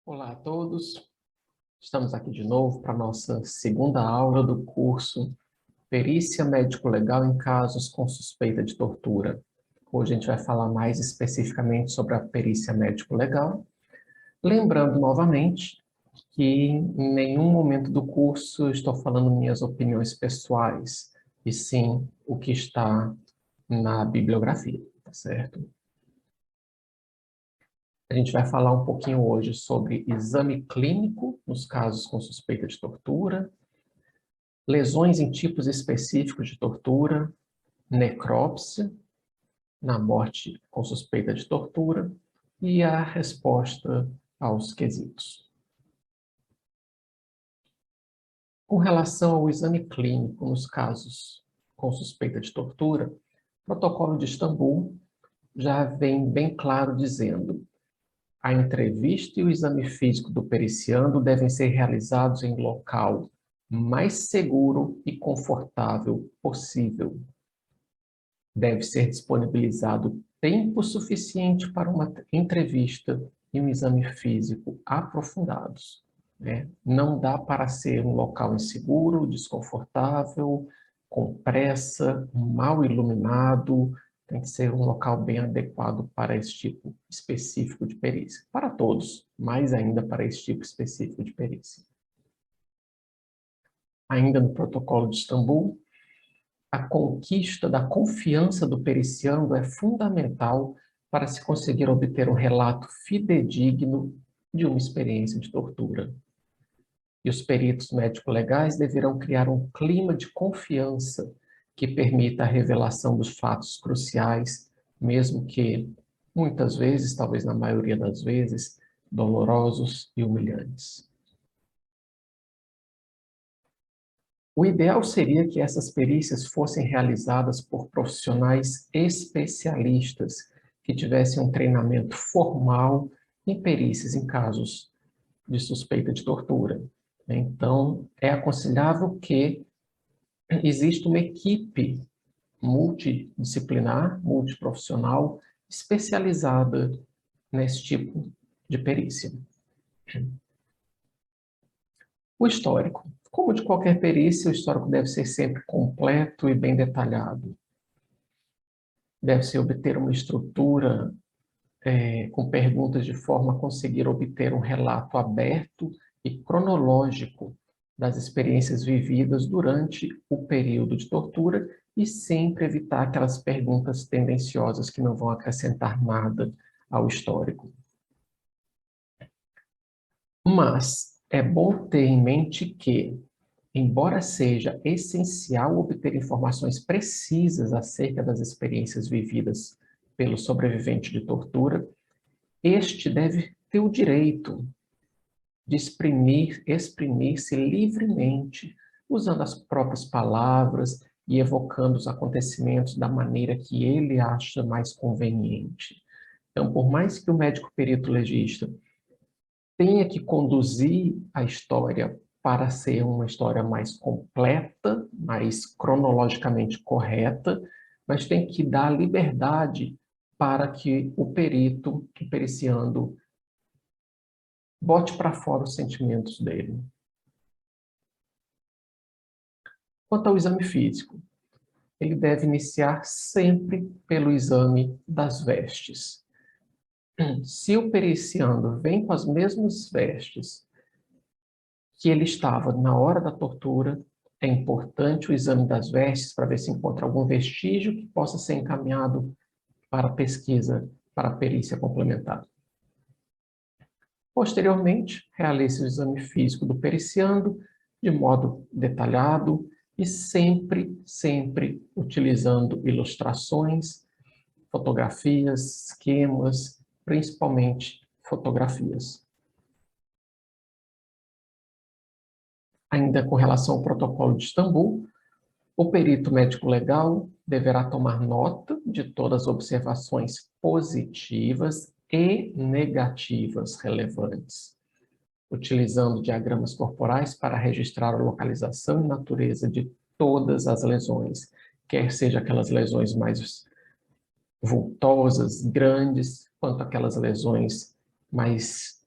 Olá a todos, estamos aqui de novo para a nossa segunda aula do curso Perícia Médico-Legal em Casos com Suspeita de Tortura. Hoje a gente vai falar mais especificamente sobre a perícia médico-legal, lembrando novamente que em nenhum momento do curso eu estou falando minhas opiniões pessoais, e sim o que está na bibliografia, tá certo? A gente vai falar um pouquinho hoje sobre exame clínico nos casos com suspeita de tortura, lesões em tipos específicos de tortura, necrópsia na morte com suspeita de tortura e a resposta aos quesitos. Com relação ao exame clínico nos casos com suspeita de tortura, o protocolo de Istambul já vem bem claro dizendo: a entrevista e o exame físico do periciando devem ser realizados em local mais seguro e confortável possível. Deve ser disponibilizado tempo suficiente para uma entrevista e um exame físico aprofundados, né? Não dá para ser um local inseguro, desconfortável, com pressa, mal iluminado. Tem que ser um local bem adequado para esse tipo específico de perícia. Para todos, mais ainda para esse tipo específico de perícia. Ainda no protocolo de Istambul, a conquista da confiança do periciando é fundamental para se conseguir obter um relato fidedigno de uma experiência de tortura. E os peritos médico-legais deverão criar um clima de confiança que permita a revelação dos fatos cruciais, mesmo que, muitas vezes, talvez na maioria das vezes, dolorosos e humilhantes. O ideal seria que essas perícias fossem realizadas por profissionais especialistas que tivessem um treinamento formal em perícias em casos de suspeita de tortura. Então, é aconselhável que exista uma equipe multidisciplinar, multiprofissional, especializada nesse tipo de perícia. O histórico. Como de qualquer perícia, o histórico deve ser sempre completo e bem detalhado. Deve-se obter uma estrutura com perguntas de forma a conseguir obter um relato aberto e cronológico das experiências vividas durante o período de tortura e sempre evitar aquelas perguntas tendenciosas que não vão acrescentar nada ao histórico. Mas é bom ter em mente que, embora seja essencial obter informações precisas acerca das experiências vividas pelo sobrevivente de tortura, este deve ter o direito de exprimir-se livremente, usando as próprias palavras e evocando os acontecimentos da maneira que ele acha mais conveniente. Então, por mais que o médico perito legista tenha que conduzir a história para ser uma história mais completa, mais cronologicamente correta, mas tem que dar liberdade para que o perito, o periciando, bote para fora os sentimentos dele. Quanto ao exame físico, ele deve iniciar sempre pelo exame das vestes. Se o periciando vem com as mesmas vestes que ele estava na hora da tortura, é importante o exame das vestes para ver se encontra algum vestígio que possa ser encaminhado para a pesquisa, para a perícia complementar. Posteriormente, realize o exame físico do periciando de modo detalhado e sempre utilizando ilustrações, fotografias, esquemas, principalmente fotografias. Ainda com relação ao protocolo de Istambul, o perito médico-legal deverá tomar nota de todas as observações positivas e negativas relevantes, utilizando diagramas corporais para registrar a localização e natureza de todas as lesões, quer seja aquelas lesões mais vultosas, grandes, quanto aquelas lesões mais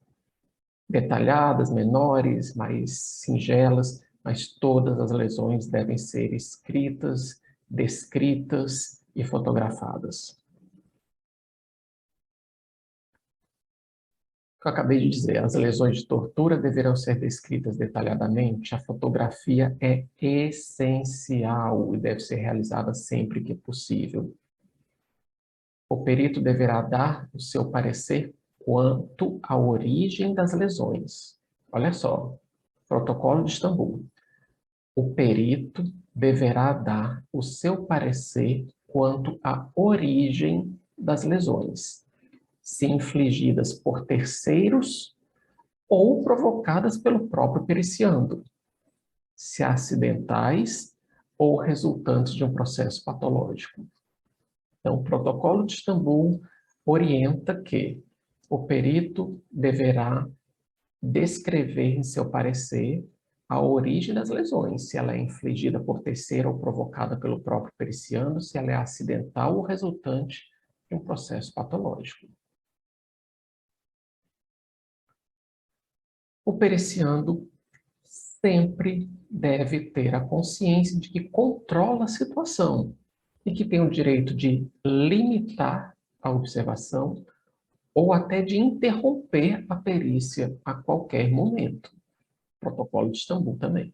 detalhadas, menores, mais singelas, mas todas as lesões devem ser escritas, descritas e fotografadas. O que eu acabei de dizer, as lesões de tortura deverão ser descritas detalhadamente, a fotografia é essencial e deve ser realizada sempre que possível. O perito deverá dar o seu parecer quanto à origem das lesões. Olha só, Protocolo de Istambul. O perito deverá dar o seu parecer quanto à origem das lesões, se infligidas por terceiros ou provocadas pelo próprio periciando, se acidentais ou resultantes de um processo patológico. Então, o Protocolo de Istambul orienta que o perito deverá descrever em seu parecer a origem das lesões, se ela é infligida por terceiro ou provocada pelo próprio periciando, se ela é acidental ou resultante de um processo patológico. O periciando sempre deve ter a consciência de que controla a situação e que tem o direito de limitar a observação ou até de interromper a perícia a qualquer momento. Protocolo de Istambul também.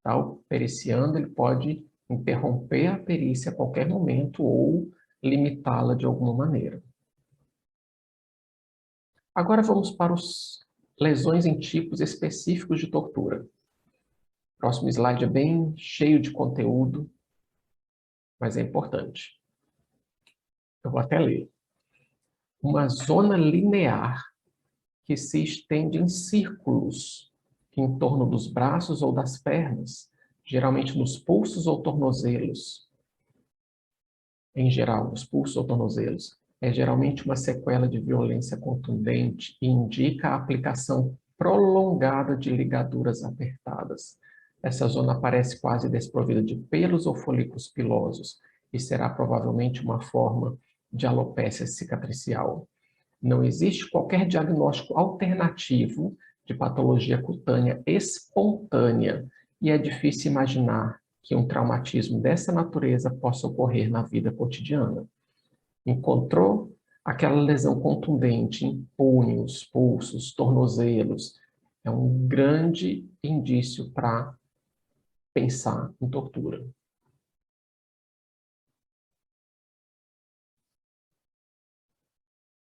Tá? O periciando ele pode interromper a perícia a qualquer momento ou limitá-la de alguma maneira. Agora vamos para as lesões em tipos específicos de tortura. O próximo slide é bem cheio de conteúdo, mas é importante. Eu vou até ler. Uma zona linear que se estende em círculos em torno dos braços ou das pernas, geralmente nos pulsos ou tornozelos. Em geral, nos pulsos ou tornozelos. É geralmente uma sequela de violência contundente e indica a aplicação prolongada de ligaduras apertadas. Essa zona parece quase desprovida de pelos ou folículos pilosos e será provavelmente uma forma de alopécia cicatricial. Não existe qualquer diagnóstico alternativo de patologia cutânea espontânea e é difícil imaginar que um traumatismo dessa natureza possa ocorrer na vida cotidiana. Encontrou aquela lesão contundente em punhos, pulsos, tornozelos, é um grande indício para pensar em tortura.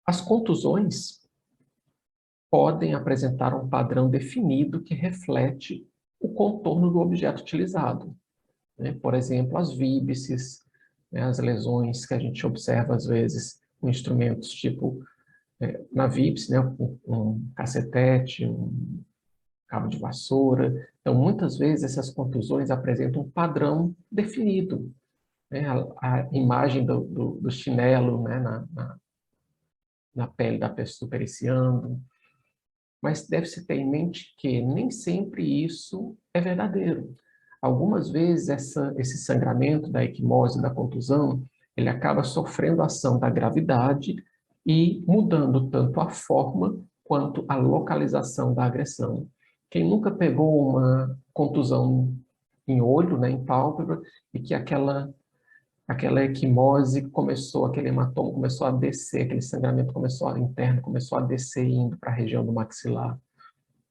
As contusões podem apresentar um padrão definido que reflete o contorno do objeto utilizado. Por exemplo, as víbices, as lesões que a gente observa às vezes com instrumentos tipo, na víbice, um cacetete, um cabo de vassoura. Então, muitas vezes essas contusões apresentam um padrão definido. A imagem do chinelo na pele da pessoa periciando. Mas deve-se ter em mente que nem sempre isso é verdadeiro. Algumas vezes esse sangramento da equimose, da contusão, ele acaba sofrendo a ação da gravidade e mudando tanto a forma quanto a localização da agressão. Quem nunca pegou uma contusão em olho, em pálpebra, e que aquela equimose começou, aquele hematoma começou a descer, aquele sangramento interno começou a descer indo para a região do maxilar.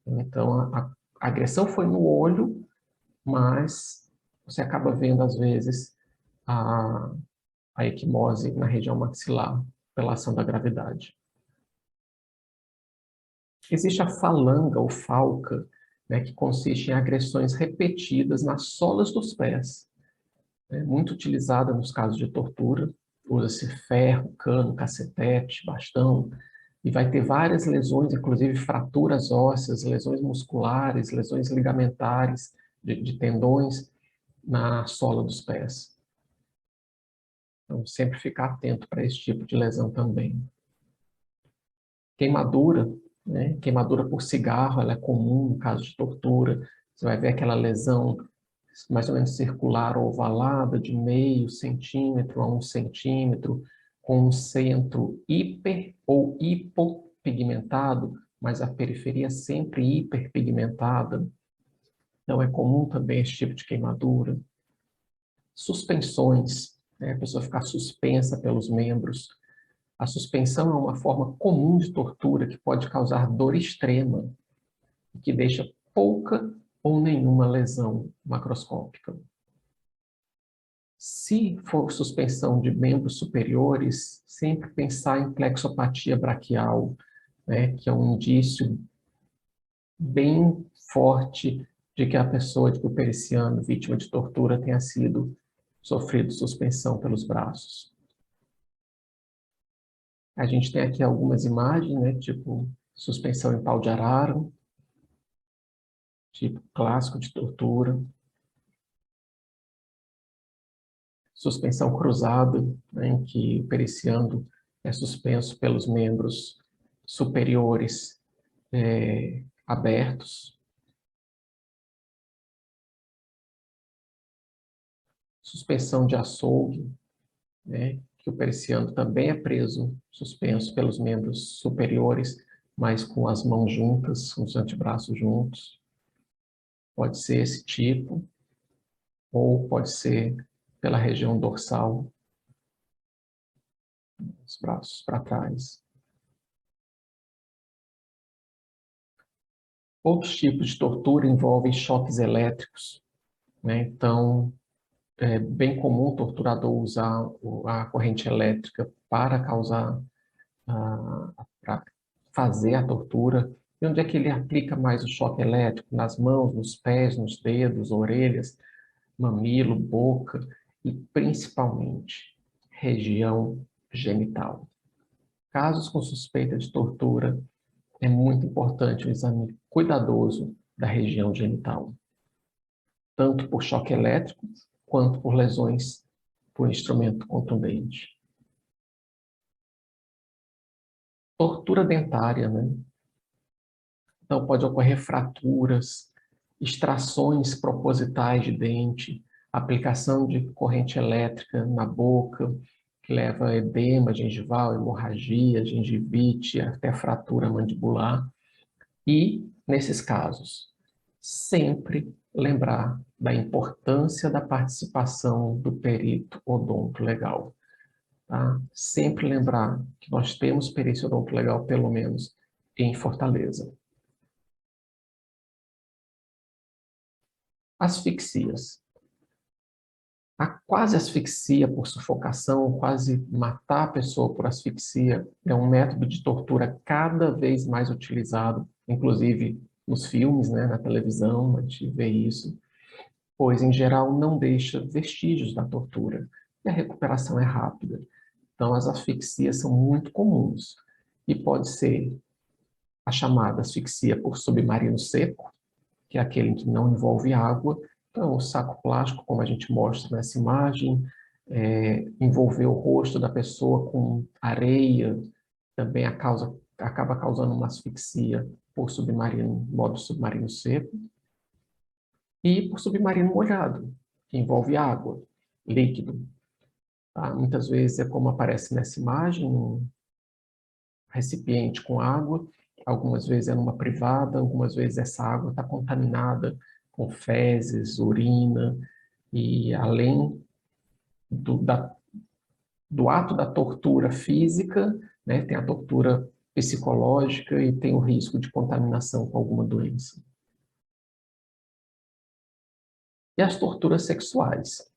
Então, a agressão foi no olho, mas você acaba vendo, às vezes, a equimose na região maxilar, pela ação da gravidade. Existe a falanga ou falca, que consiste em agressões repetidas nas solas dos pés. Muito utilizada nos casos de tortura, usa-se ferro, cano, cacetete, bastão, e vai ter várias lesões, inclusive fraturas ósseas, lesões musculares, lesões ligamentares, de tendões, na sola dos pés. Então, sempre ficar atento para esse tipo de lesão também. Queimadura, queimadura por cigarro, ela é comum no caso de tortura. Você vai ver aquela lesão mais ou menos circular ou ovalada, de meio centímetro a 1 centímetro, com um centro hiper ou hipopigmentado, mas a periferia sempre hiperpigmentada, então é comum também esse tipo de queimadura. Suspensões, né? A pessoa ficar suspensa pelos membros. A suspensão é uma forma comum de tortura que pode causar dor extrema, e que deixa pouca ou nenhuma lesão macroscópica. Se for suspensão de membros superiores, sempre pensar em plexopatia braquial, né, que é um indício bem forte de que a pessoa, de que o periciano, vítima de tortura, tenha sofrido suspensão pelos braços. A gente tem aqui algumas imagens, né, tipo suspensão em pau de arara, tipo clássico de tortura. Suspensão cruzada, né, em que o periciando é suspenso pelos membros superiores abertos. Suspensão de açougue, né, que o periciando também é preso, suspenso pelos membros superiores, mas com as mãos juntas, com os antebraços juntos. Pode ser esse tipo, ou pode ser pela região dorsal, os braços para trás. Outros tipos de tortura envolvem choques elétricos, né? Então, é bem comum o torturador usar a corrente elétrica para causar, para fazer a tortura. E onde é que ele aplica mais o choque elétrico? Nas mãos, nos pés, nos dedos, orelhas, mamilo, boca e principalmente região genital. Casos com suspeita de tortura, é muito importante o exame cuidadoso da região genital, tanto por choque elétrico quanto por lesões por instrumento contundente. Tortura dentária, né? Então, pode ocorrer fraturas, extrações propositais de dente, aplicação de corrente elétrica na boca, que leva a edema gengival, hemorragia, gengivite, até fratura mandibular. E, nesses casos, sempre lembrar da importância da participação do perito odontolegal. Tá? Sempre lembrar que nós temos perícia odontolegal, pelo menos, em Fortaleza. Asfixias. A quase asfixia por sufocação, quase matar a pessoa por asfixia, é um método de tortura cada vez mais utilizado, inclusive nos filmes, né, na televisão, a gente vê isso, pois, em geral, não deixa vestígios da tortura e a recuperação é rápida. Então, as asfixias são muito comuns e pode ser a chamada asfixia por submarino seco, que é aquele que não envolve água. Então, o saco plástico, como a gente mostra nessa imagem, envolver o rosto da pessoa com areia, também acaba causando uma asfixia por submarino, modo submarino seco, e por submarino molhado, que envolve água, líquido. Tá? Muitas vezes é como aparece nessa imagem, um recipiente com água, algumas vezes é numa privada, algumas vezes essa água está contaminada com fezes, urina, e além do ato da tortura física, né, tem a tortura psicológica e tem o risco de contaminação com alguma doença. E as torturas sexuais.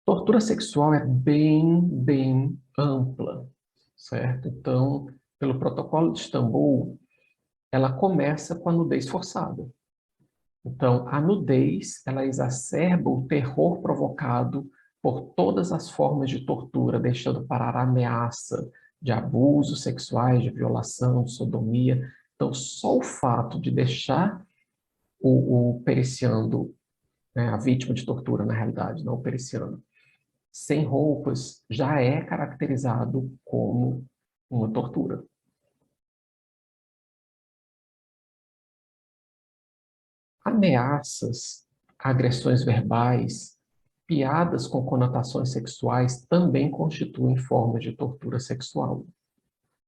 Tortura sexual é bem ampla, certo? Então, pelo protocolo de Istambul, ela começa com a nudez forçada. Então, a nudez, ela exacerba o terror provocado por todas as formas de tortura, deixando parar a ameaça de abusos sexuais, de violação, de sodomia. Então, só o fato de deixar o periciando, né, a vítima de tortura, na realidade, não o periciando, sem roupas, já é caracterizado como uma tortura. Ameaças, agressões verbais, piadas com conotações sexuais também constituem formas de tortura sexual.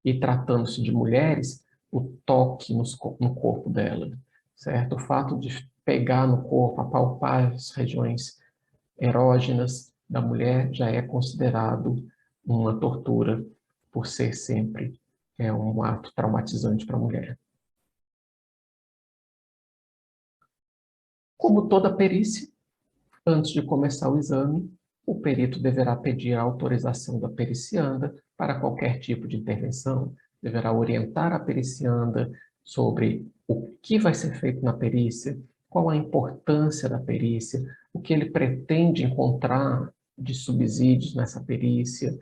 E tratando-se de mulheres, o toque no corpo dela, certo? O fato de pegar no corpo, apalpar as regiões erógenas da mulher já é considerado uma tortura por ser sempre um ato traumatizante para a mulher. Como toda perícia, antes de começar o exame, o perito deverá pedir a autorização da pericianda para qualquer tipo de intervenção, deverá orientar a pericianda sobre o que vai ser feito na perícia, qual a importância da perícia, o que ele pretende encontrar de subsídios nessa perícia,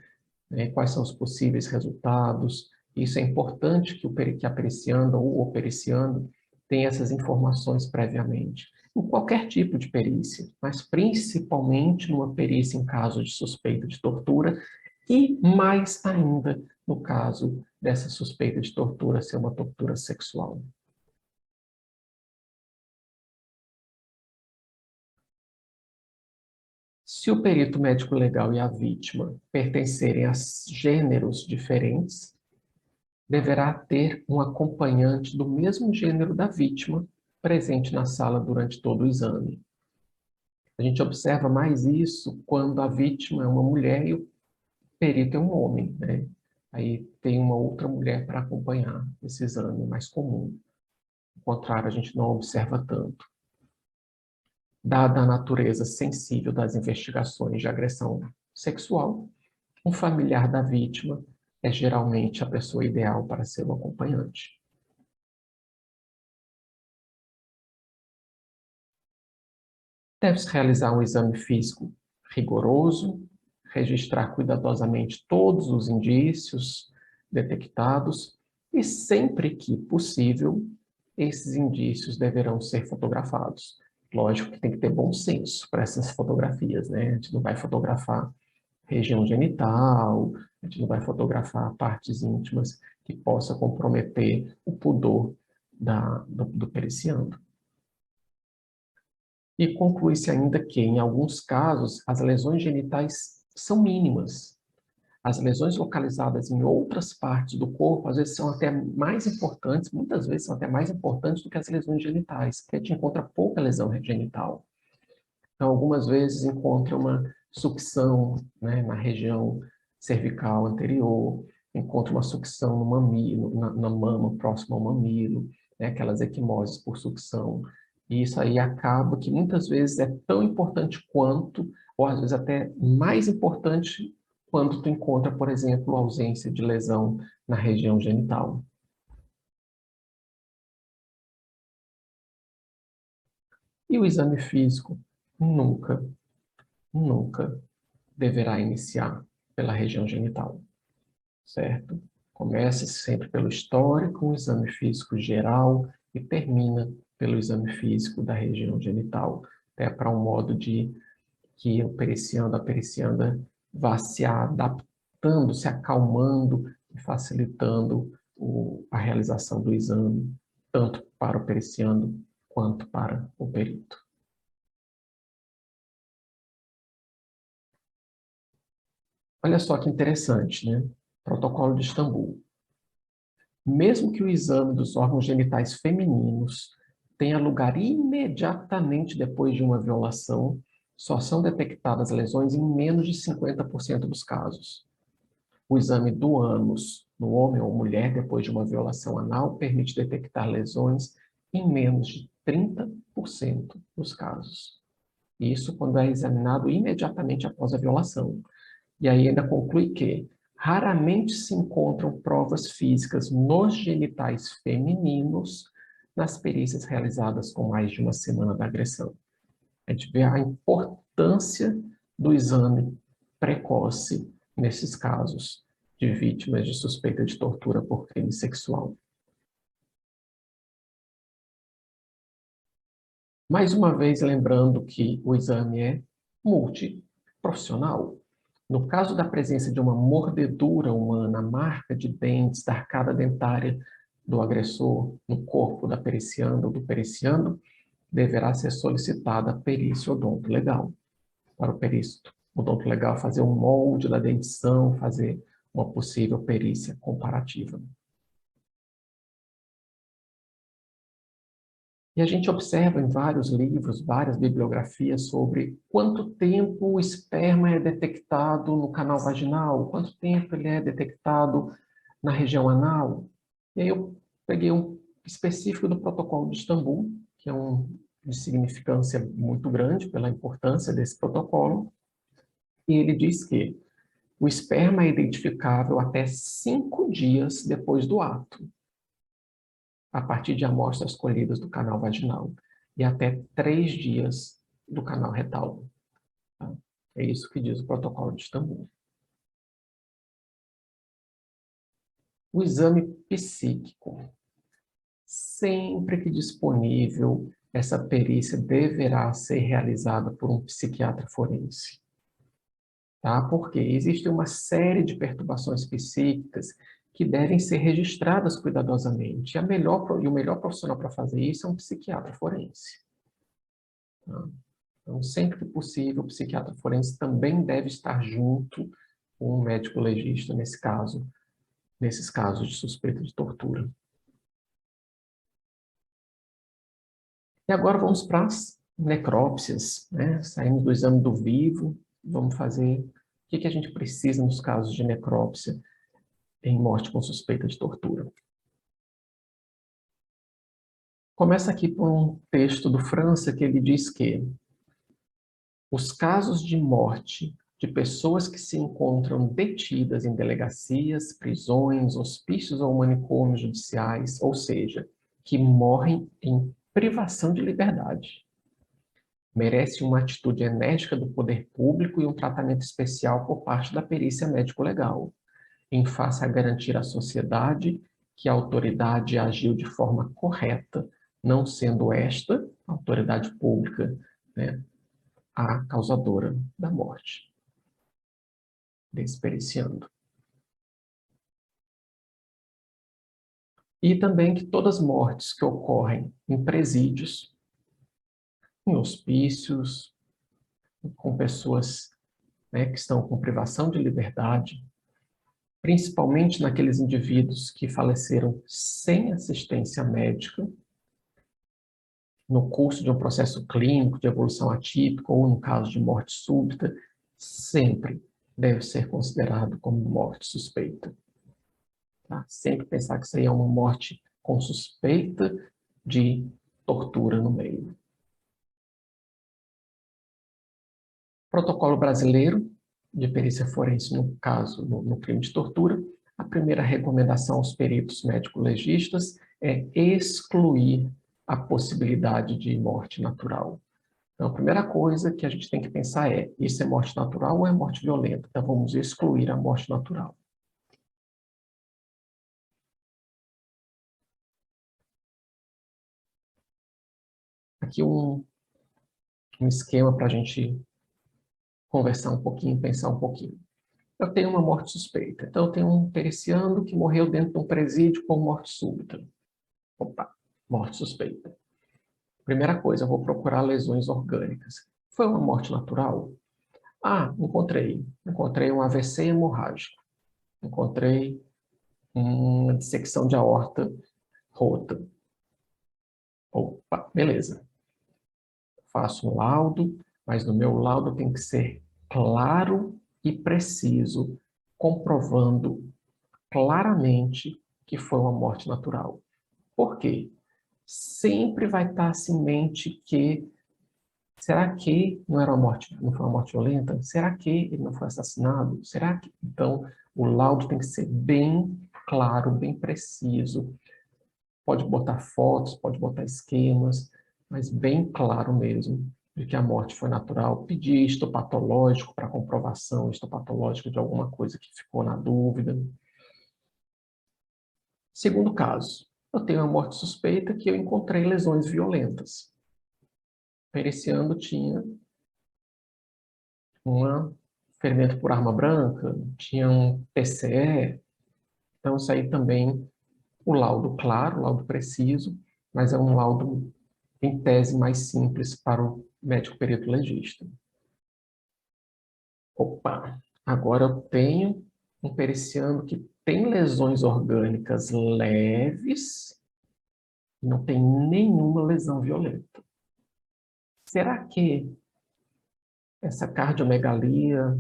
né, quais são os possíveis resultados. Isso é importante que a pericianda ou o periciando tenha essas informações previamente. Em qualquer tipo de perícia, mas principalmente numa perícia em caso de suspeita de tortura e mais ainda no caso dessa suspeita de tortura ser uma tortura sexual. Se o perito médico legal e a vítima pertencerem a gêneros diferentes, deverá ter um acompanhante do mesmo gênero da vítima presente na sala durante todo o exame. A gente observa mais isso quando a vítima é uma mulher e o perito é um homem, né? Aí tem uma outra mulher para acompanhar esse exame, mais comum. Ao contrário, a gente não observa tanto. Dada a natureza sensível das investigações de agressão sexual, um familiar da vítima é geralmente a pessoa ideal para ser o acompanhante. Deve-se realizar um exame físico rigoroso, registrar cuidadosamente todos os indícios detectados e, sempre que possível, esses indícios deverão ser fotografados. Lógico que tem que ter bom senso para essas fotografias, né? A gente não vai fotografar região genital, a gente não vai fotografar partes íntimas que possa comprometer o pudor do periciando. E conclui-se ainda que, em alguns casos, as lesões genitais são mínimas. As lesões localizadas em outras partes do corpo, às vezes, são até mais importantes, muitas vezes são até mais importantes do que as lesões genitais, porque a gente encontra pouca lesão genital. Então, algumas vezes encontra uma sucção, né, na região cervical anterior, encontra uma sucção no mamilo, na mama próxima ao mamilo, né, aquelas equimoses por sucção. E isso aí acaba que muitas vezes é tão importante quanto, ou às vezes até mais importante, quando tu encontra, por exemplo, ausência de lesão na região genital. E o exame físico nunca, nunca deverá iniciar pela região genital, certo? Comece sempre pelo histórico, um exame físico geral e termina pelo exame físico da região genital, até para um modo de que o periciando, a pericianda vá se adaptando, se acalmando e facilitando a realização do exame, tanto para o periciando quanto para o perito. Olha só que interessante, né? Protocolo de Istambul. Mesmo que o exame dos órgãos genitais femininos tenha lugar imediatamente depois de uma violação, só são detectadas lesões em menos de 50% dos casos. O exame do ânus no homem ou mulher depois de uma violação anal permite detectar lesões em menos de 30% dos casos. Isso quando é examinado imediatamente após a violação. E aí ainda conclui que raramente se encontram provas físicas nos genitais femininos nas perícias realizadas com mais de uma semana da agressão. A gente vê a importância do exame precoce nesses casos de vítimas de suspeita de tortura por crime sexual. Mais uma vez, lembrando que o exame é multiprofissional. No caso da presença de uma mordedura humana, marca de dentes da arcada dentária do agressor no corpo da pericianda ou do periciando, deverá ser solicitada a perícia odontolegal. Para o perito odontolegal fazer um molde da dentição, fazer uma possível perícia comparativa. E a gente observa em vários livros, várias bibliografias sobre quanto tempo o esperma é detectado no canal vaginal, quanto tempo ele é detectado na região anal. E aí eu peguei um específico do Protocolo de Istambul, que é de significância muito grande pela importância desse protocolo, e ele diz que o esperma é identificável até 5 dias depois do ato, a partir de amostras colhidas do canal vaginal, e até 3 dias do canal retal. Tá? É isso que diz o Protocolo de Istambul. O exame psíquico. Sempre que disponível, essa perícia deverá ser realizada por um psiquiatra forense. Tá? Porque existe uma série de perturbações psíquicas que devem ser registradas cuidadosamente. E o melhor profissional para fazer isso é um psiquiatra forense. Tá? Então, sempre que possível, o psiquiatra forense também deve estar junto com o médico legista, nesses casos de suspeita de tortura. E agora vamos para as necrópsias, né? Saímos do exame do vivo, vamos fazer o que a gente precisa nos casos de necrópsia em morte com suspeita de tortura. Começa aqui por um texto do França que ele diz que os casos de morte de pessoas que se encontram detidas em delegacias, prisões, hospícios ou manicômios judiciais, ou seja, que morrem em privação de liberdade, merece uma atitude enérgica do poder público e um tratamento especial por parte da perícia médico-legal, em face a garantir à sociedade que a autoridade agiu de forma correta, não sendo esta, a autoridade pública, né, a causadora da morte. Despericiando. E também que todas as mortes que ocorrem em presídios, em hospícios, com pessoas, né, que estão com privação de liberdade, principalmente naqueles indivíduos que faleceram sem assistência médica, no curso de um processo clínico de evolução atípica ou no caso de morte súbita, sempre deve ser considerado como morte suspeita. Tá? Sempre pensar que isso aí é uma morte com suspeita de tortura no meio. Protocolo brasileiro de perícia forense no caso, no crime de tortura. A primeira recomendação aos peritos médico-legistas é excluir a possibilidade de morte natural. Então, a primeira coisa que a gente tem que pensar é, isso é morte natural ou é morte violenta? Então, vamos excluir a morte natural. Aqui um esquema para a gente conversar um pouquinho, pensar um pouquinho. Eu tenho uma morte suspeita. Então, eu tenho um periciando que morreu dentro de um presídio com morte súbita. Opa, morte suspeita. Primeira coisa, eu vou procurar lesões orgânicas. Foi uma morte natural? Ah, encontrei. Encontrei um AVC hemorrágico. Encontrei uma dissecção de aorta rota. Opa, beleza. Faço um laudo, mas no meu laudo tem que ser claro e preciso, comprovando claramente que foi uma morte natural. Por quê? Sempre vai estar assim em mente que será que não era uma morte, não foi uma morte violenta? Será que ele não foi assassinado? Será que então o laudo tem que ser bem claro, bem preciso. Pode botar fotos, pode botar esquemas, mas bem claro mesmo de que a morte foi natural. Pedir histopatológico para comprovação histopatológica de alguma coisa que ficou na dúvida. Segundo caso, eu tenho uma morte suspeita que eu encontrei lesões violentas. Periciando tinha um ferimento por arma branca, tinha um PCE, então isso aí também, o laudo claro, o laudo preciso, mas é um laudo em tese mais simples para o médico perito legista. Opa, agora eu tenho um periciano que tem lesões orgânicas leves, não tem nenhuma lesão violenta. Será que essa cardiomegalia,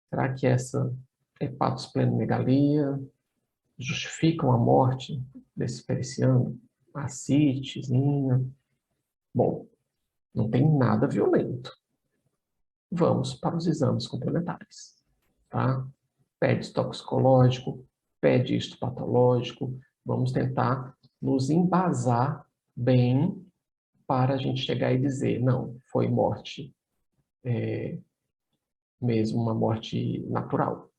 será que essa hepatosplenomegalia justificam a morte desse periciano? Ascite, bom, não tem nada violento. Vamos para os exames complementares, tá? PED toxicológico, PED histopatológico, vamos tentar nos embasar bem para a gente chegar e dizer, não, foi morte, mesmo uma morte natural.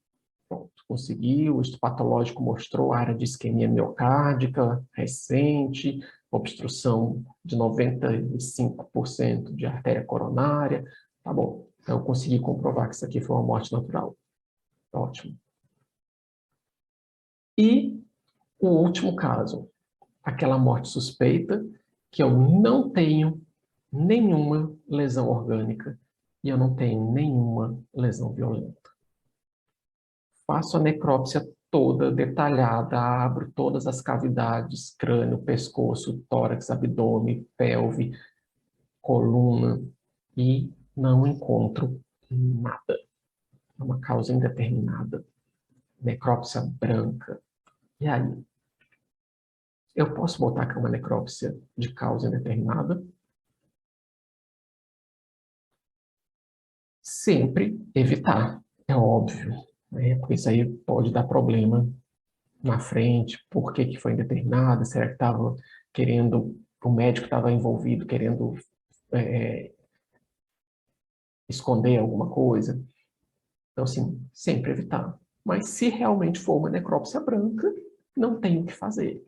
Pronto, conseguiu, o histopatológico mostrou área de isquemia miocárdica recente, obstrução de 95% de artéria coronária, tá bom. Então, eu consegui comprovar que isso aqui foi uma morte natural. Ótimo. E o último caso, aquela morte suspeita, que eu não tenho nenhuma lesão orgânica e eu não tenho nenhuma lesão violenta. Faço a necrópsia toda detalhada, abro todas as cavidades, crânio, pescoço, tórax, abdômen, pelve, coluna, e não encontro nada. É uma causa indeterminada. Necrópsia branca. E aí? Eu posso botar que é uma necrópsia de causa indeterminada? Sempre evitar, é óbvio, né? Porque isso aí pode dar problema na frente, por que que foi indeterminada, será que estava querendo, o médico estava envolvido querendo esconder alguma coisa. Então, assim, sempre evitar. Mas se realmente for uma necrópsia branca, não tem o que fazer.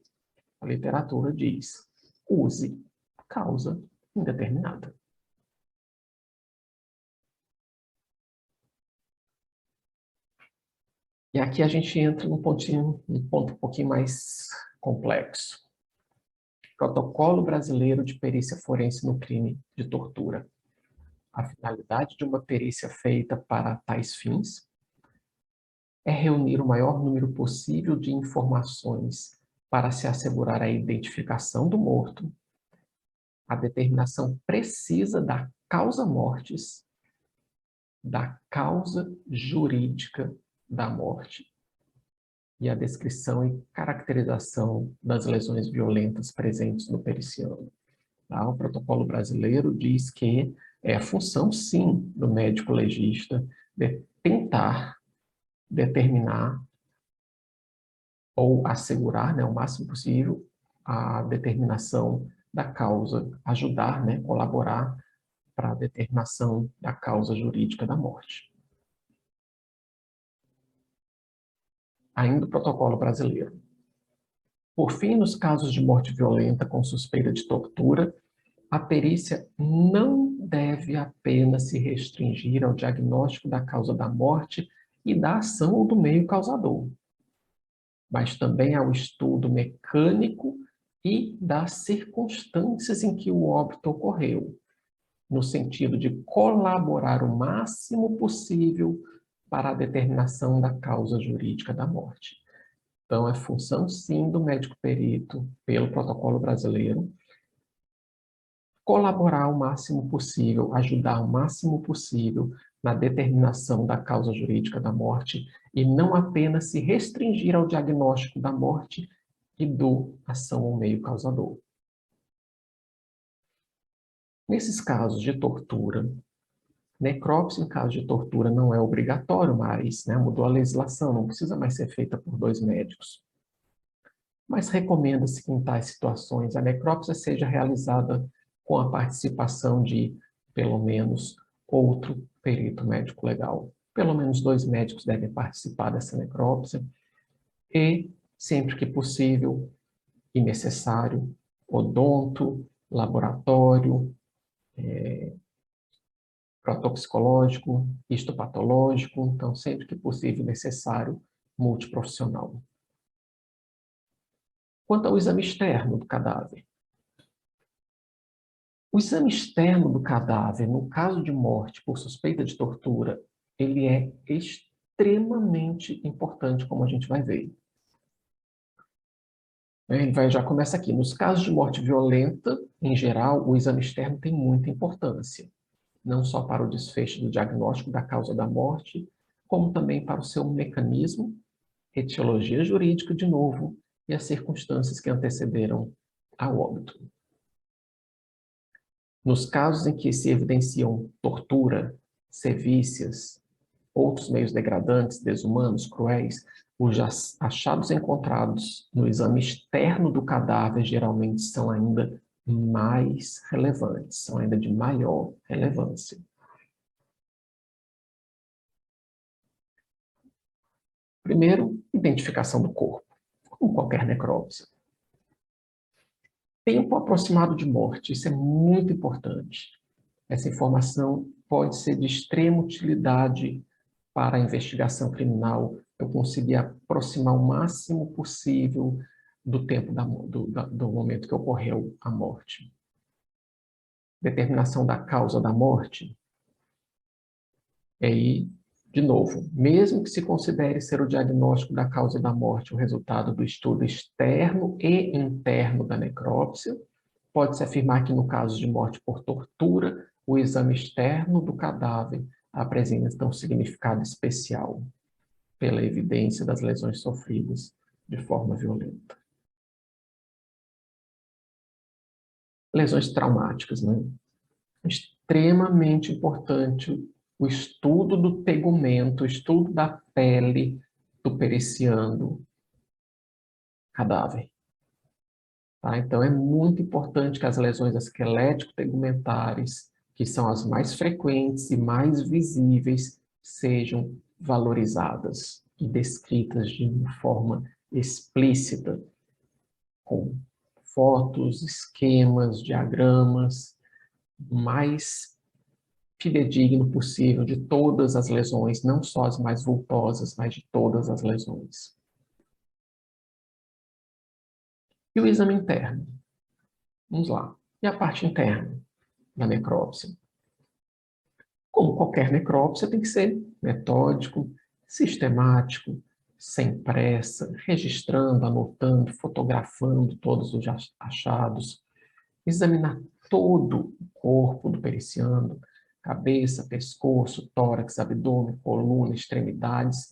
A literatura diz, use causa indeterminada. E aqui a gente entra num ponto um pouquinho mais complexo. Protocolo Brasileiro de Perícia Forense no Crime de Tortura. A finalidade de uma perícia feita para tais fins é reunir o maior número possível de informações para se assegurar a identificação do morto, a determinação precisa da causa mortis, da causa jurídica da morte e a descrição e caracterização das lesões violentas presentes no periciano. Tá? O protocolo brasileiro diz que é a função, sim, do médico legista de tentar determinar ou assegurar, né, o máximo possível a determinação da causa, ajudar, né, colaborar para a determinação da causa jurídica da morte. Ainda o protocolo brasileiro. Por fim, nos casos de morte violenta com suspeita de tortura, a perícia não deve apenas se restringir ao diagnóstico da causa da morte e da ação ou do meio causador, mas também ao estudo mecânico e das circunstâncias em que o óbito ocorreu, no sentido de colaborar o máximo possível para a determinação da causa jurídica da morte. Então, é função, sim, do médico perito, pelo protocolo brasileiro, colaborar o máximo possível, ajudar o máximo possível na determinação da causa jurídica da morte e não apenas se restringir ao diagnóstico da morte e do ação ou meio causador. Nesses casos de tortura, necrópsia em caso de tortura não é obrigatório mais, né? Mudou a legislação, não precisa mais ser feita por 2 médicos. Mas recomenda-se que em tais situações a necrópsia seja realizada com a participação de, pelo menos, outro perito médico legal. Pelo menos 2 médicos devem participar dessa necrópsia e, sempre que possível e necessário, odonto, laboratório, protoxicológico, histopatológico, então, sempre que possível e necessário, multiprofissional. Quanto ao exame externo do cadáver. O exame externo do cadáver, no caso de morte por suspeita de tortura, ele é extremamente importante, como a gente vai ver. Já começa aqui. Nos casos de morte violenta, em geral, o exame externo tem muita importância, não só para o desfecho do diagnóstico da causa da morte, como também para o seu mecanismo, etiologia jurídica, de novo, e as circunstâncias que antecederam ao óbito. Nos casos em que se evidenciam tortura, sevícias, outros meios degradantes, desumanos, cruéis, os achados encontrados no exame externo do cadáver geralmente são ainda mais relevantes, são ainda de maior relevância. Primeiro, identificação do corpo, como qualquer necrópsia. Tempo aproximado de morte, isso é muito importante. Essa informação pode ser de extrema utilidade para a investigação criminal. Eu consegui aproximar o máximo possível do tempo do momento que ocorreu a morte. Determinação da causa da morte. E aí, de novo, mesmo que se considere ser o diagnóstico da causa da morte o resultado do estudo externo e interno da necrópsia, pode-se afirmar que no caso de morte por tortura, o exame externo do cadáver apresenta um significado especial pela evidência das lesões sofridas de forma violenta. Lesões traumáticas, né? Extremamente importante o estudo do tegumento, o estudo da pele do periciando cadáver. Tá? Então, é muito importante que as lesões esquelético-tegumentares, que são as mais frequentes e mais visíveis, sejam valorizadas e descritas de uma forma explícita, com fotos, esquemas, diagramas, mais fidedigno possível de todas as lesões, não só as mais vultosas, mas de todas as lesões. E o exame interno? Vamos lá. E a parte interna da necrópsia? Como qualquer necrópsia, tem que ser metódico, sistemático, sem pressa, registrando, anotando, fotografando todos os achados, examinar todo o corpo do periciando, cabeça, pescoço, tórax, abdômen, coluna, extremidades,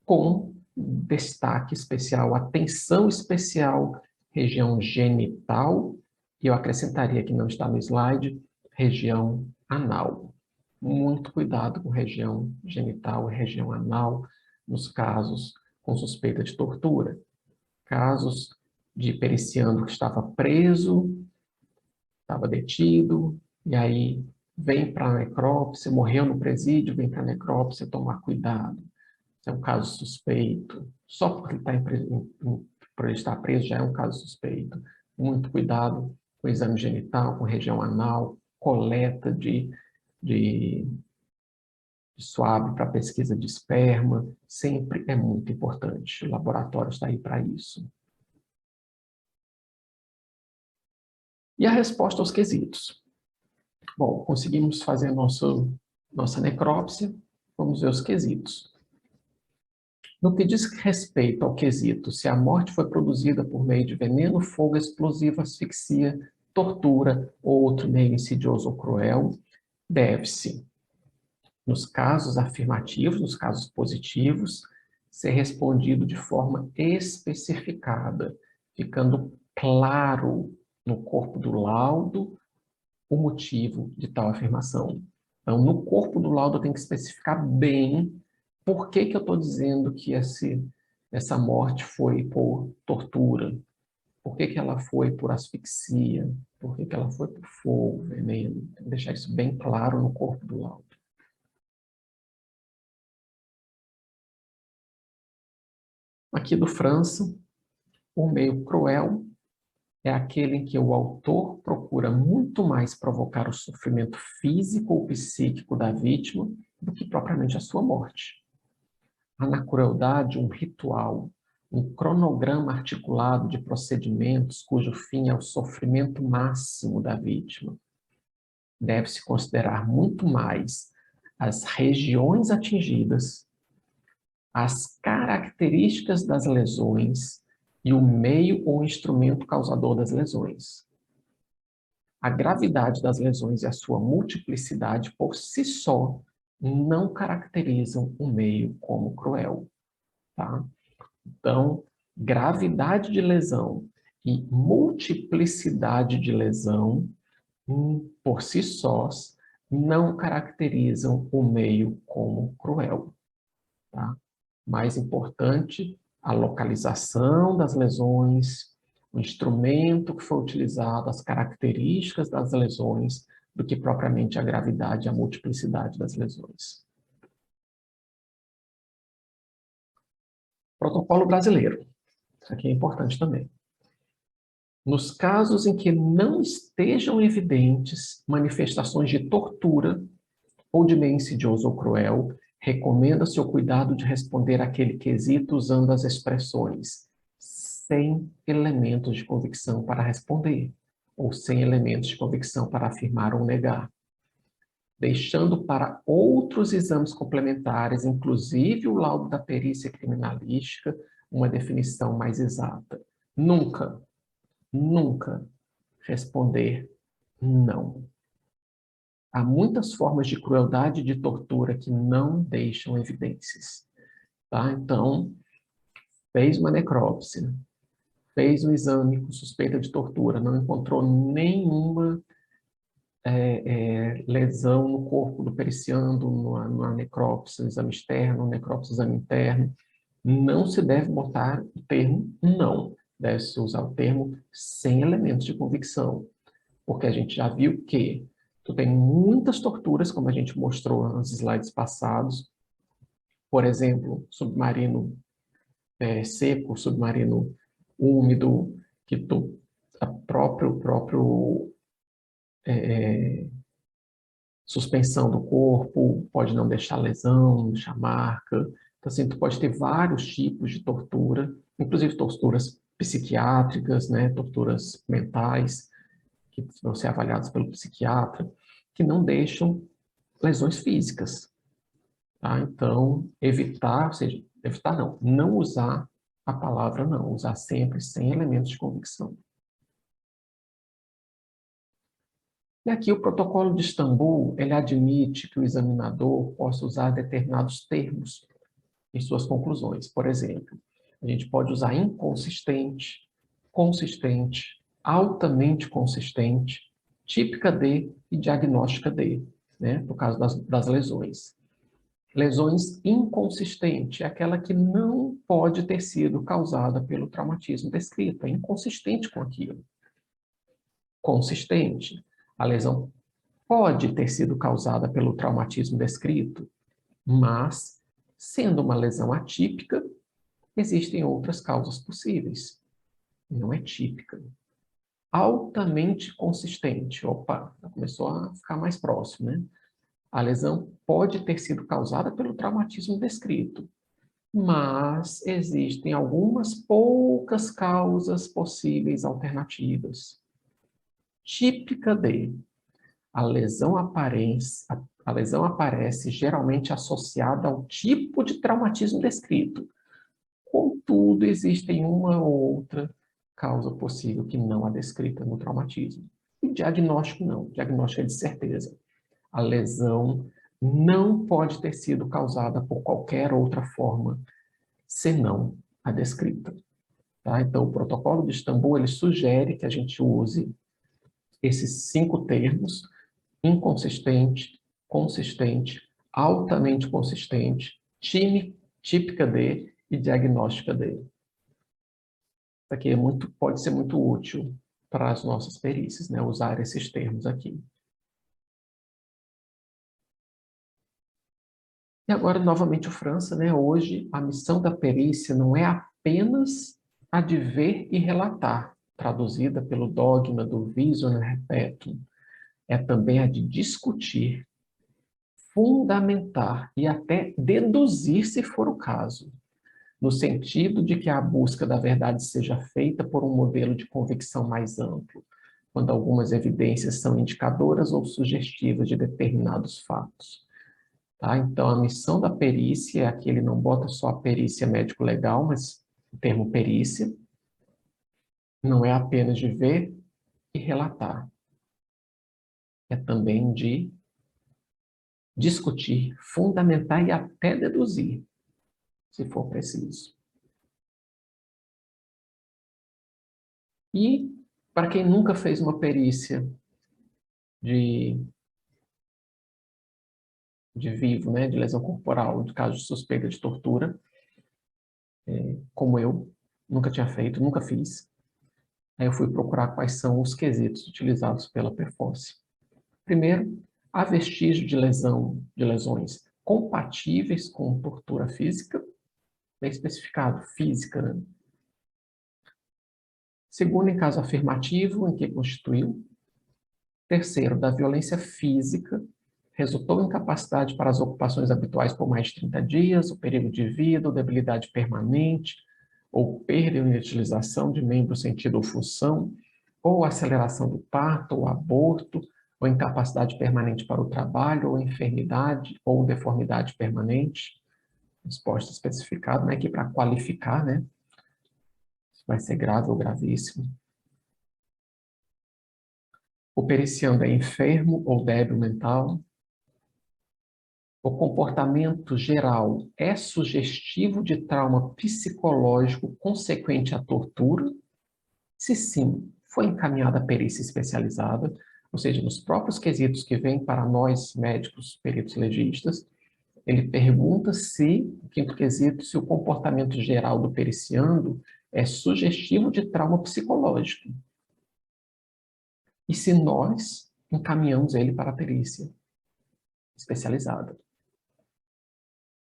com destaque especial, atenção especial, região genital, e eu acrescentaria que não está no slide, região anal. Muito cuidado com região genital e região anal nos casos com suspeita de tortura. Casos de periciando que estava preso, estava detido, e aí vem para a necrópsia, morreu no presídio, vem para a necrópsia, tomar cuidado. É um caso suspeito. Só porque por ele estar preso já é um caso suspeito. Muito cuidado com o exame genital, com região anal, coleta de swab para pesquisa de esperma, sempre é muito importante. O laboratório está aí para isso. E a resposta aos quesitos. Bom, conseguimos fazer nossa necrópsia, vamos ver os quesitos. No que diz respeito ao quesito se a morte foi produzida por meio de veneno, fogo explosivo, asfixia, tortura ou outro meio insidioso ou cruel, deve-se, nos casos afirmativos, nos casos positivos, ser respondido de forma especificada, ficando claro no corpo do laudo o motivo de tal afirmação. Então, no corpo do laudo tem que especificar bem por que eu estou dizendo que essa morte foi por tortura, por que ela foi por asfixia, por que ela foi por fogo, veneno. Tem que deixar isso bem claro no corpo do laudo. Aqui do França, o meio cruel é aquele em que o autor procura muito mais provocar o sofrimento físico ou psíquico da vítima do que propriamente a sua morte. Há na crueldade um ritual, um cronograma articulado de procedimentos cujo fim é o sofrimento máximo da vítima. Deve-se considerar muito mais as regiões atingidas, as características das lesões e o meio ou instrumento causador das lesões. A gravidade das lesões e a sua multiplicidade por si só não caracterizam o meio como cruel, tá? Então, gravidade de lesão e multiplicidade de lesão, por si sós, não caracterizam o meio como cruel, tá? Mais importante, a localização das lesões, o instrumento que foi utilizado, as características das lesões, do que propriamente a gravidade e a multiplicidade das lesões. Protocolo brasileiro. Isso aqui é importante também. Nos casos em que não estejam evidentes manifestações de tortura ou de meio insidioso ou cruel, recomenda-se o cuidado de responder àquele quesito usando as expressões sem elementos de convicção para responder, ou sem elementos de convicção para afirmar ou negar, deixando para outros exames complementares, inclusive o laudo da perícia criminalística, uma definição mais exata. Nunca responder não. Há muitas formas de crueldade e de tortura que não deixam evidências. Tá? Então, fez uma necrópsia, fez um exame com suspeita de tortura, não encontrou nenhuma lesão no corpo do periciando, numa necrópsia, exame externo, necrópsia, exame interno, não se deve botar o termo não. Deve-se usar o termo sem elementos de convicção. Porque a gente já viu que tu tem muitas torturas, como a gente mostrou nos slides passados. Por exemplo, submarino seco, submarino úmido, que tu, a próprio suspensão do corpo pode não deixar lesão, não deixar marca. Então, assim, tu pode ter vários tipos de tortura, inclusive torturas psiquiátricas, né, torturas mentais, que vão ser avaliadas pelo psiquiatra, que não deixam lesões físicas. Tá? Então, evitar, ou seja, evitar não usar a palavra não, usar sempre sem elementos de convicção. E aqui o protocolo de Istambul, ele admite que o examinador possa usar determinados termos em suas conclusões. Por exemplo, a gente pode usar inconsistente, consistente, altamente consistente, típica de e diagnóstica de, né, no caso das lesões. Lesões inconsistente é aquela que não pode ter sido causada pelo traumatismo descrito, é inconsistente com aquilo. Consistente, a lesão pode ter sido causada pelo traumatismo descrito, mas, sendo uma lesão atípica, existem outras causas possíveis. Não é típica. Altamente consistente. Opa, começou a ficar mais próximo, né? A lesão pode ter sido causada pelo traumatismo descrito, mas existem algumas poucas causas possíveis alternativas. Típica de a lesão aparece geralmente associada ao tipo de traumatismo descrito. Contudo, existem uma ou outra causa possível que não é descrita no traumatismo. E diagnóstico não, diagnóstico é de certeza. A lesão não pode ter sido causada por qualquer outra forma, senão a descrita. Tá? Então, o protocolo de Istambul, ele sugere que a gente use esses 5 termos: inconsistente, consistente, altamente consistente, típica de e diagnóstica de. Isso aqui pode ser muito útil para as nossas perícias, né? Usar esses termos aqui. E agora, novamente, o França, né? Hoje, a missão da perícia não é apenas a de ver e relatar, traduzida pelo dogma do visum et repetum, é também a de discutir, fundamentar e até deduzir, se for o caso, no sentido de que a busca da verdade seja feita por um modelo de convicção mais amplo, quando algumas evidências são indicadoras ou sugestivas de determinados fatos. Tá? Então, a missão da perícia, aqui ele não bota só a perícia médico-legal, mas o termo perícia não é apenas de ver e relatar, é também de discutir, fundamentar e até deduzir, se for preciso. E, para quem nunca fez uma perícia de vivo, né, de lesão corporal, de caso de suspeita de tortura, como eu, nunca tinha feito, nunca fiz, aí eu fui procurar quais são os quesitos utilizados pela PERFORCE. Primeiro, há vestígio de lesões compatíveis com tortura física, bem especificado, física, né? Segundo, em caso afirmativo, em que constituiu. Terceiro, da violência física, resultou em incapacidade para as ocupações habituais por mais de 30 dias, o perigo de vida, ou debilidade permanente, ou perda ou inutilização de membro, sentido ou função, ou aceleração do parto, ou aborto, ou incapacidade permanente para o trabalho, ou enfermidade, ou deformidade permanente. Resposta especificada, né, aqui para qualificar, né? Vai ser grave ou gravíssimo. O periciando é enfermo ou débil mental. O comportamento geral é sugestivo de trauma psicológico consequente à tortura? Se sim, foi encaminhada a perícia especializada, ou seja, nos próprios quesitos que vêm para nós, médicos, peritos legistas, ele pergunta se, no quinto quesito, se o comportamento geral do periciando é sugestivo de trauma psicológico. E se nós encaminhamos ele para a perícia especializada.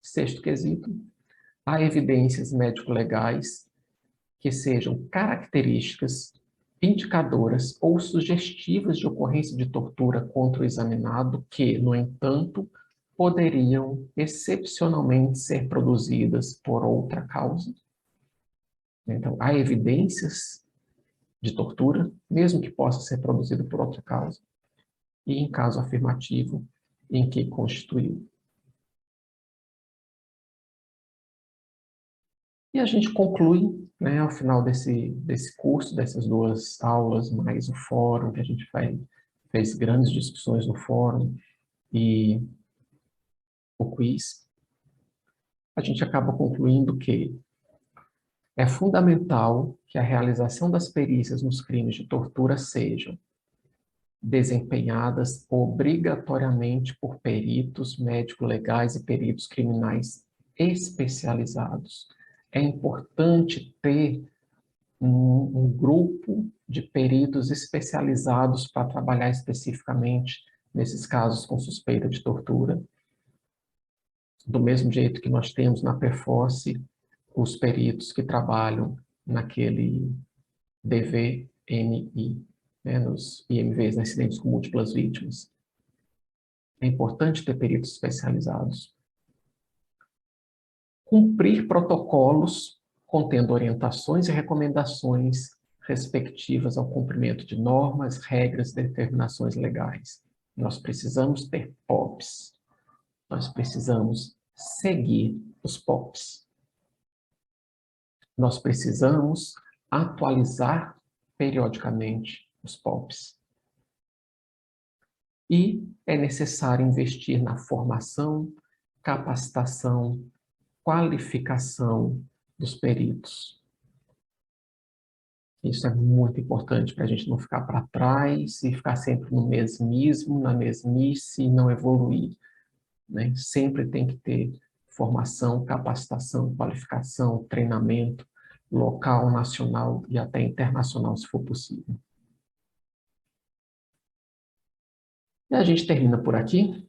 Sexto quesito, há evidências médico-legais que sejam características, indicadoras ou sugestivas de ocorrência de tortura contra o examinado que, no entanto, poderiam excepcionalmente ser produzidas por outra causa. Então, há evidências de tortura, mesmo que possa ser produzido por outra causa, e em caso afirmativo, em que constituiu. E a gente conclui, né, ao final desse curso, dessas duas aulas, mais o fórum, que a gente fez grandes discussões no fórum, e o quiz, a gente acaba concluindo que é fundamental que a realização das perícias nos crimes de tortura sejam desempenhadas obrigatoriamente por peritos médico-legais e peritos criminais especializados. É importante ter um grupo de peritos especializados para trabalhar especificamente nesses casos com suspeita de tortura. Do mesmo jeito que nós temos na PERFORCE os peritos que trabalham naquele DV-NI, né, nos IMVs, né, acidentes com múltiplas vítimas. É importante ter peritos especializados. Cumprir protocolos contendo orientações e recomendações respectivas ao cumprimento de normas, regras e determinações legais. Nós precisamos ter POPs. Nós precisamos seguir os POPs. Nós precisamos atualizar periodicamente os POPs. E é necessário investir na formação, capacitação, qualificação dos peritos. Isso é muito importante para a gente não ficar para trás e ficar sempre no mesmismo, na mesmice e não evoluir, né? Sempre tem que ter formação, capacitação, qualificação, treinamento local, nacional e até internacional, se for possível. E a gente termina por aqui.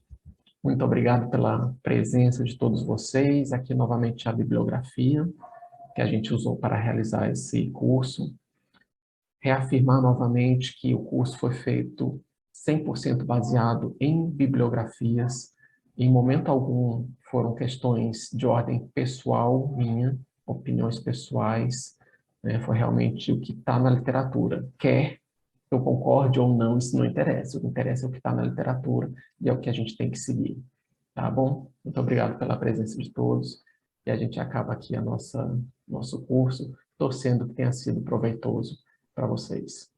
Muito obrigado pela presença de todos vocês. Aqui novamente a bibliografia que a gente usou para realizar esse curso. Reafirmar novamente que o curso foi feito 100% baseado em bibliografias. Em momento algum foram questões de ordem pessoal minha, opiniões pessoais, né? Foi realmente o que está na literatura. Quer eu concorde ou não, isso não interessa. O que interessa é o que está na literatura e é o que a gente tem que seguir. Tá bom? Muito obrigado pela presença de todos. E a gente acaba aqui nosso curso, torcendo que tenha sido proveitoso para vocês.